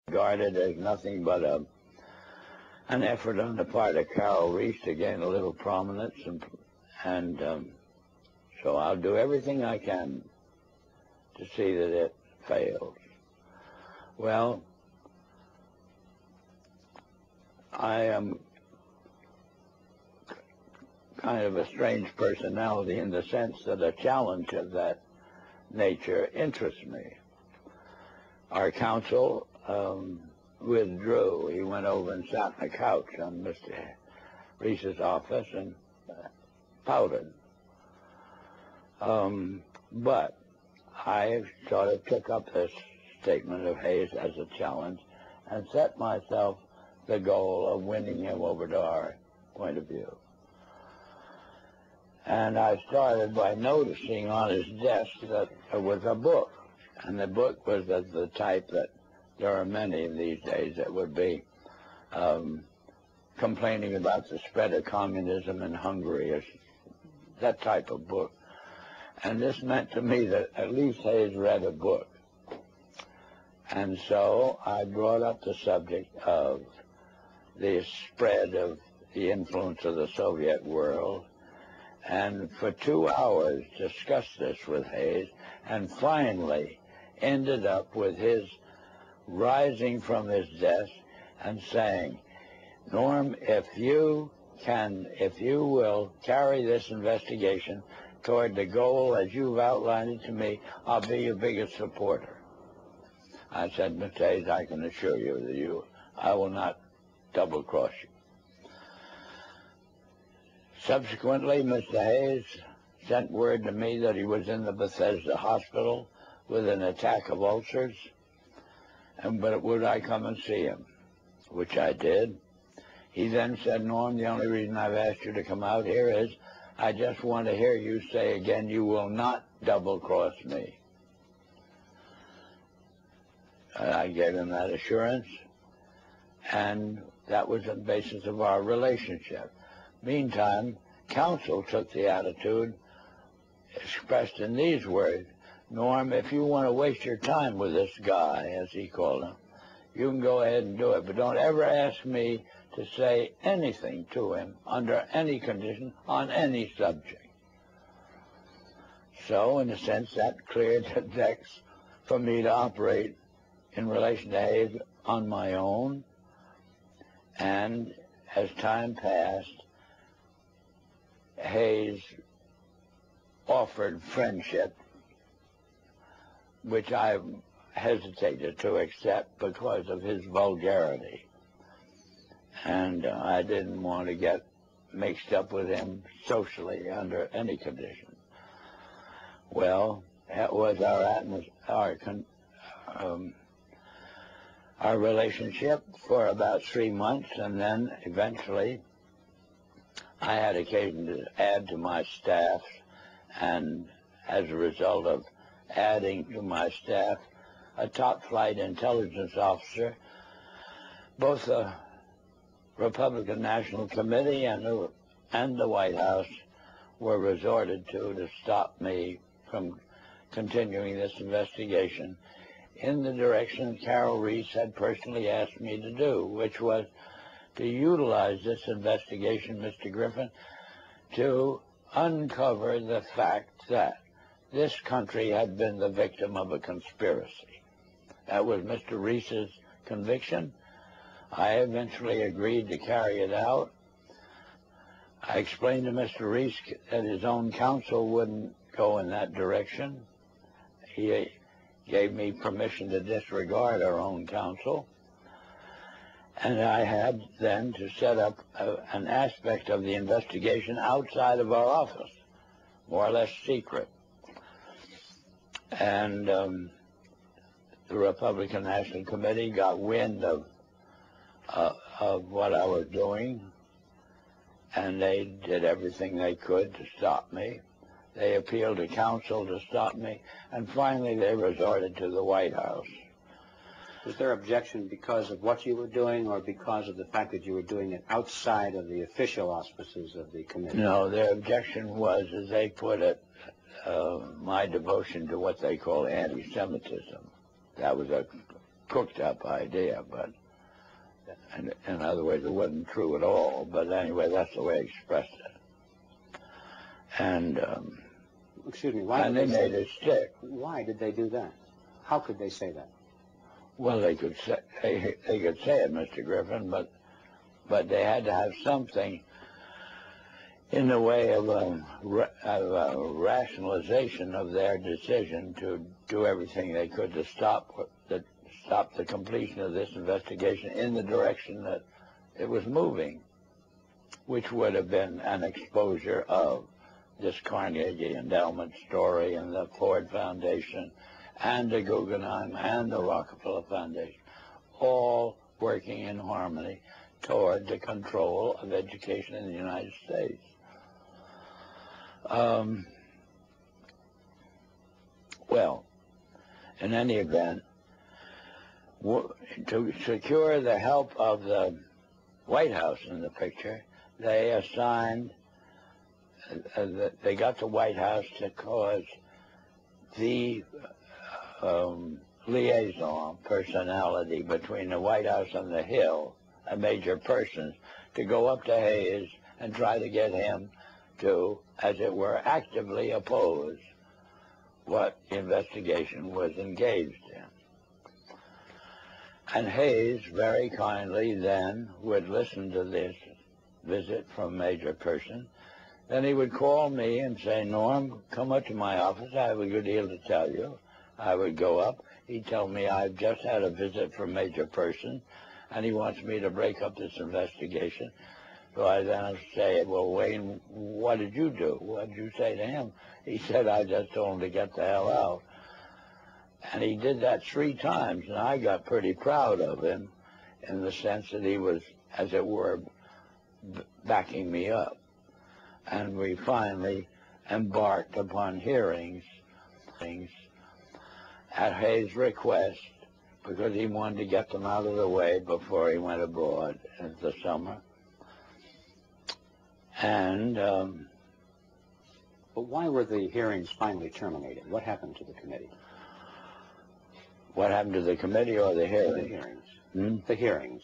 regarded as nothing but an effort on the part of Carol Reece to gain a little prominence, and so I'll do everything I can to see that it fails. Well, I am kind of a strange personality in the sense that a challenge of that nature interests me. Our counsel withdrew. He went over and sat on a couch on Mr. Reece's office and pouted. But I sort of took up this statement of Hayes as a challenge and set myself the goal of winning him over to our point of view. And I started by noticing on his desk that there was a book, and the book was of the type that there are many these days that would be complaining about the spread of communism in Hungary, or that type of book. And this meant to me that at least Hayes read a book. And so I brought up the subject of the spread of the influence of the Soviet world, and for 2 hours discussed this with Hayes, and finally ended up with his rising from his desk and saying, "Norm, if you will carry this investigation toward the goal as you've outlined it to me, I'll be your biggest supporter." I said, "Mr. Hayes, I can assure you that I will not double-cross you." Subsequently, Mr. Hayes sent word to me that he was in the Bethesda hospital with an attack of ulcers, but would I come and see him, which I did. He then said, "Norm, the only reason I've asked you to come out here is I just want to hear you say again you will not double-cross me." I gave him that assurance, and that was the basis of our relationship. Meantime, counsel took the attitude expressed in these words: "Norm, if you want to waste your time with this guy," as he called him, "you can go ahead and do it, but don't ever ask me to say anything to him under any condition on any subject." So, in a sense, that cleared the decks for me to operate in relation to Hayes on my own. And as time passed, Hayes offered friendship, which I hesitated to accept because of his vulgarity. And I didn't want to get mixed up with him socially under any condition. Well, that was our relationship for about 3 months, and then eventually I had occasion to add to my staff, and as a result of adding to my staff a top-flight intelligence officer, both the Republican National Committee and the White House were resorted to stop me from continuing this investigation in the direction Carol Reece had personally asked me to do, which was to utilize this investigation, Mr. Griffin, to uncover the fact that this country had been the victim of a conspiracy. That was Mr. Reece's conviction. I eventually agreed to carry it out. I explained to Mr. Reece that his own counsel wouldn't go in that direction. He gave me permission to disregard our own counsel. And I had then to set up an aspect of the investigation outside of our office, more or less secret. And the Republican National Committee got wind of what I was doing, and they did everything they could to stop me. They appealed to counsel to stop me, and finally they resorted to the White House. Was their objection because of what you were doing, or because of the fact that you were doing it outside of the official auspices of the committee? No, their objection was, as they put it, my devotion to what they call anti-Semitism. That was a cooked-up idea, but in other words, it wasn't true at all. But anyway, that's the way I expressed it. And excuse me, why and they made it stick. Why did they do that? How could they say that? Well, they could say it, Mr. Griffin, but they had to have something in the way of a rationalization of their decision to do everything they could to stop the completion of this investigation in the direction that it was moving, which would have been an exposure of this Carnegie Endowment story and the Ford Foundation and the Guggenheim and the Rockefeller Foundation, all working in harmony toward the control of education in the United States. Well, in any event, to secure the help of the White House in the picture, they assigned, they got the White House to cause the liaison personality between the White House and the Hill, a major person, to go up to Hayes and try to get him to, as it were, actively oppose what the investigation was engaged in. And Hayes very kindly then would listen to this visit from Major Person. Then he would call me and say, Norm, come up to my office. I have a good deal to tell you. I would go up. He'd tell me, I've just had a visit from Major Person, and he wants me to break up this investigation. So I then say, well, Wayne, what did you do? What did you say to him? He said, I just told him to get the hell out. And he did that 3 times, and I got pretty proud of him in the sense that he was, as it were, backing me up. And we finally embarked upon hearings at Hayes' request, because he wanted to get them out of the way before he went abroad in the summer. And but why were the hearings finally terminated? What happened to the committee? What happened to the committee or the hearings? The hearings. The hearings.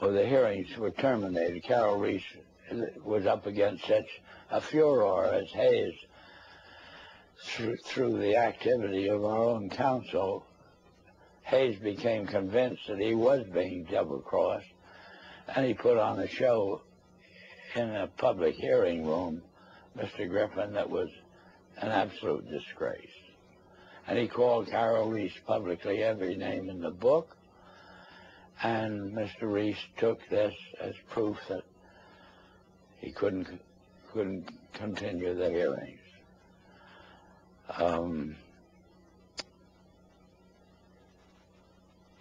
Oh, the hearings were terminated. Carol Reece was up against such a furor as Hayes, through the activity of our own counsel. Hayes became convinced that he was being double-crossed, and he put on a show in a public hearing room, Mr. Griffin, that was an absolute disgrace. And he called Carol Reece publicly every name in the book, and Mr. Reece took this as proof that he couldn't continue the hearings.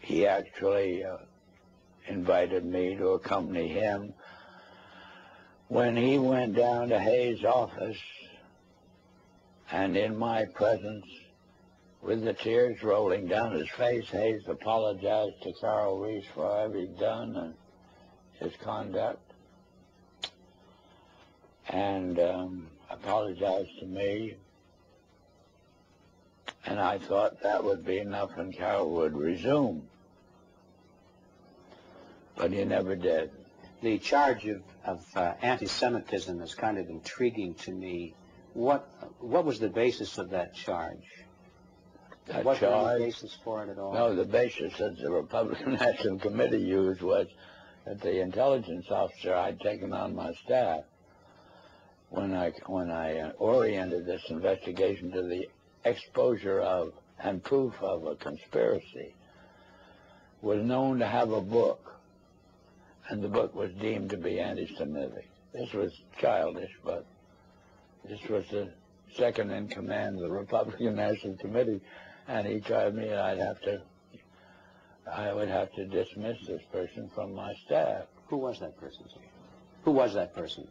He actually invited me to accompany him when he went down to Hayes' office, and in my presence, with the tears rolling down his face, Hayes apologized to Carol Reece for what he'd done and his conduct, and apologized to me. And I thought that would be enough and Carol would resume. But he never did. The charge of anti-Semitism is kind of intriguing to me. What was the basis of that charge? Was there any basis for it at all? No, the basis that the Republican National Committee used was that the intelligence officer I'd taken on my staff, when I oriented this investigation to the exposure of and proof of a conspiracy, was known to have a book, and the book was deemed to be anti-Semitic. This was childish, but this was the second in command of the Republican National Committee, and he told me I would have to dismiss this person from my staff. Who was that person, sir? Who was that person?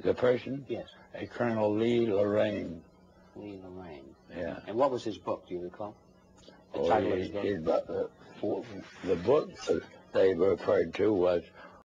The person? Yes. A Colonel Loraine. Loraine. Yeah. And what was his book, do you recall? The title of his book? The book that they referred to was